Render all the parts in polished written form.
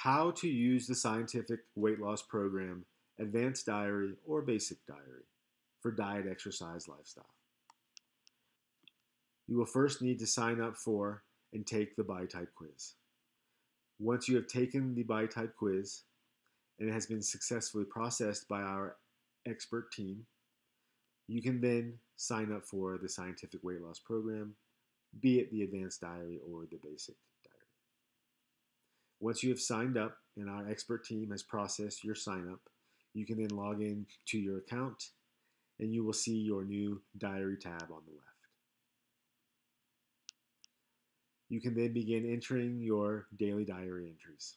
How to use the scientific weight loss program, advanced diary or basic diary for diet, exercise, lifestyle. You will first need to sign up for and take the body type quiz. Once you have taken the body type quiz and it has been successfully processed by our expert team, you can then sign up for the scientific weight loss program, be it the advanced diary or the basic diary. Once you have signed up and our expert team has processed your sign up, you can then log in to your account and you will see your new diary tab on the left. You can then begin entering your daily diary entries.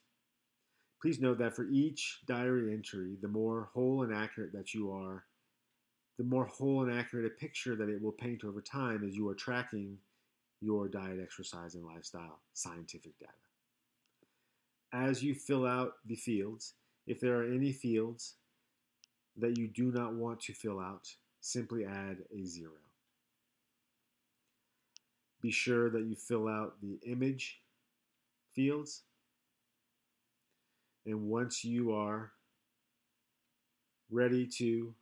Please note that for each diary entry, the more whole and accurate that you are, the more whole and accurate a picture that it will paint over time as you are tracking your diet, exercise, and lifestyle scientific data. As you fill out the fields, if there are any fields that you do not want to fill out, simply add a 0. Be sure that you fill out the image fields, and once you are ready to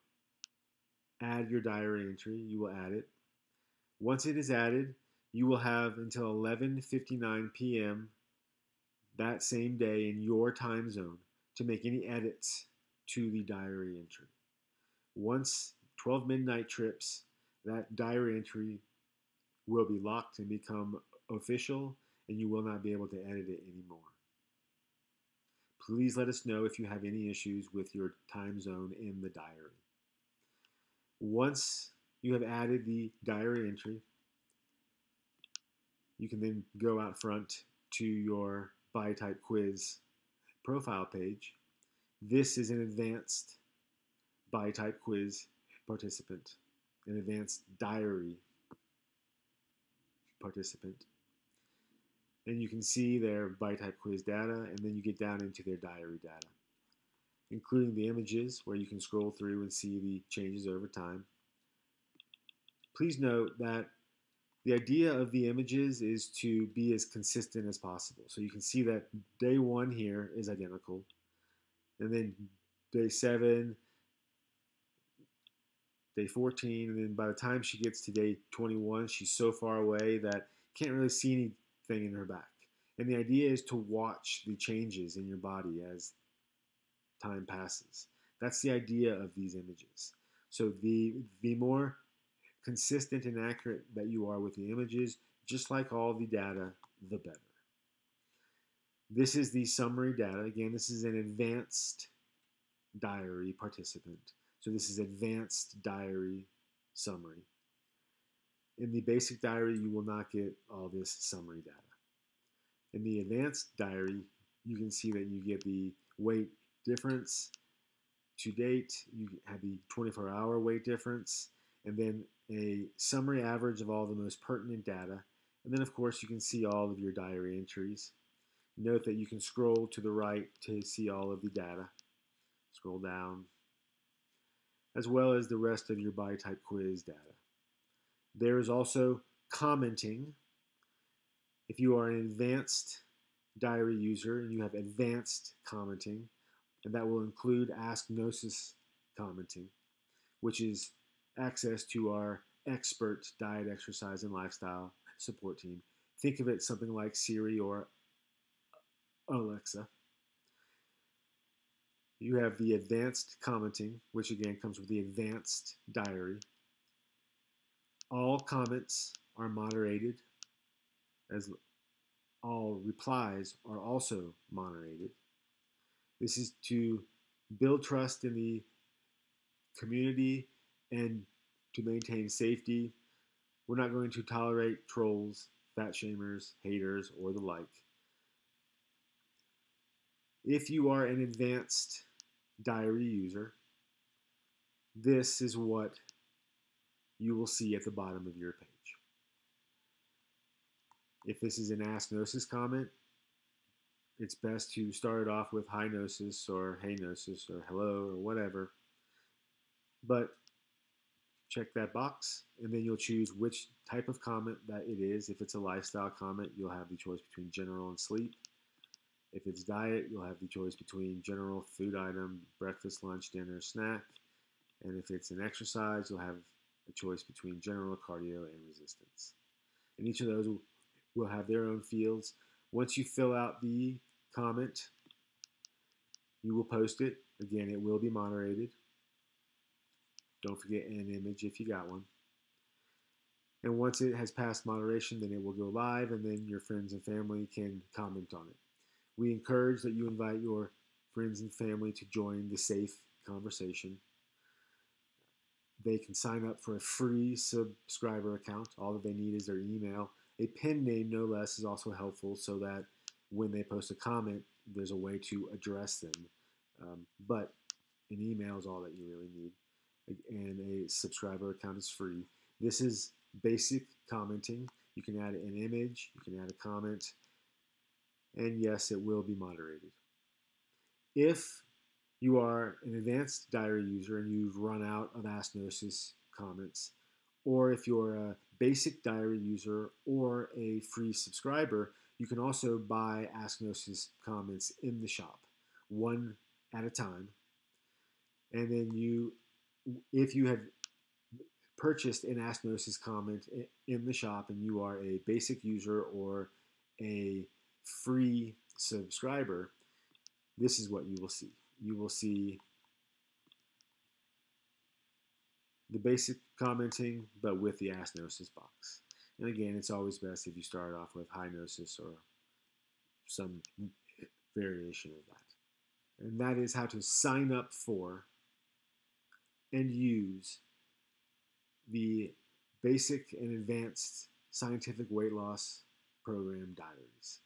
add your diary entry, you will add it. Once it is added, you will have until 11:59 p.m. that same day in your time zone to make any edits to the diary entry. Once 12 midnight trips, that diary entry will be locked and become official, and you will not be able to edit it anymore. Please let us know if you have any issues with your time zone in the diary. Once you have added the diary entry, you can then go out front to your body type quiz profile page. This is an advanced body type quiz participant, an advanced diary participant. And you can see their body type quiz data, and then you get down into their diary data, including the images where you can scroll through and see the changes over time. Please note that the idea of the images is to be as consistent as possible. So you can see that day 1 here is identical, and then day 7, day 14, and then by the time she gets to day 21, she's so far away that can't really see anything in her back. And the idea is to watch the changes in your body as time passes. That's the idea of these images. So the more consistent and accurate that you are with the images, just like all the data, the better. This is the summary data. Again, this is an advanced diary participant. So this is advanced diary summary. In the basic diary, you will not get all this summary data. In the advanced diary, you can see that you get the weight difference to date, you have the 24-hour weight difference, and then a summary average of all the most pertinent data. And then, of course, you can see all of your diary entries. Note that you can scroll to the right to see all of the data. Scroll down, as well as the rest of your body type quiz data. There is also commenting. If you are an advanced diary user and you have advanced commenting, and that will include Ask Gnosis commenting, which is access to our expert diet, exercise, and lifestyle support team. Think of it something like Siri or Alexa. You have the advanced commenting, which again comes with the advanced diary. All comments are moderated, as all replies are also moderated. This is to build trust in the community and to maintain safety. We're not going to tolerate trolls, fat shamers, haters, or the like. If you are an advanced diary user, this is what you will see at the bottom of your page. If this is an Ask Gnosis comment, it's best to start it off with Hi Gnosis or Hey Gnosis or Hello or whatever. But check that box, and then you'll choose which type of comment that it is. If it's a lifestyle comment, you'll have the choice between general and sleep. If it's diet, you'll have the choice between general food item, breakfast, lunch, dinner, snack. And if it's an exercise, you'll have a choice between general, cardio, and resistance. And each of those will have their own fields. Once you fill out the comment, you will post it. Again, it will be moderated. Don't forget an image if you got one. And once it has passed moderation, then it will go live, and then your friends and family can comment on it. We encourage that you invite your friends and family to join the safe conversation. They can sign up for a free subscriber account. All that they need is their email. A pen name, no less, is also helpful so that when they post a comment, there's a way to address them. But an email is all that you really need. And a subscriber account is free. This is basic commenting. You can add an image, you can add a comment, and yes, it will be moderated. If you are an advanced diary user and you've run out of Ask Gnosis comments, or if you're a basic diary user or a free subscriber, you can also buy Ask Gnosis comments in the shop, one at a time. And then if you have purchased an Ask Gnosis comment in the shop and you are a basic user or a free subscriber, this is what you will see. You will see the basic commenting, but with the Ask Gnosis box. And again, it's always best if you start off with high Gnosis or some variation of that. And that is how to sign up for and use the basic and advanced scientific weight loss program diaries.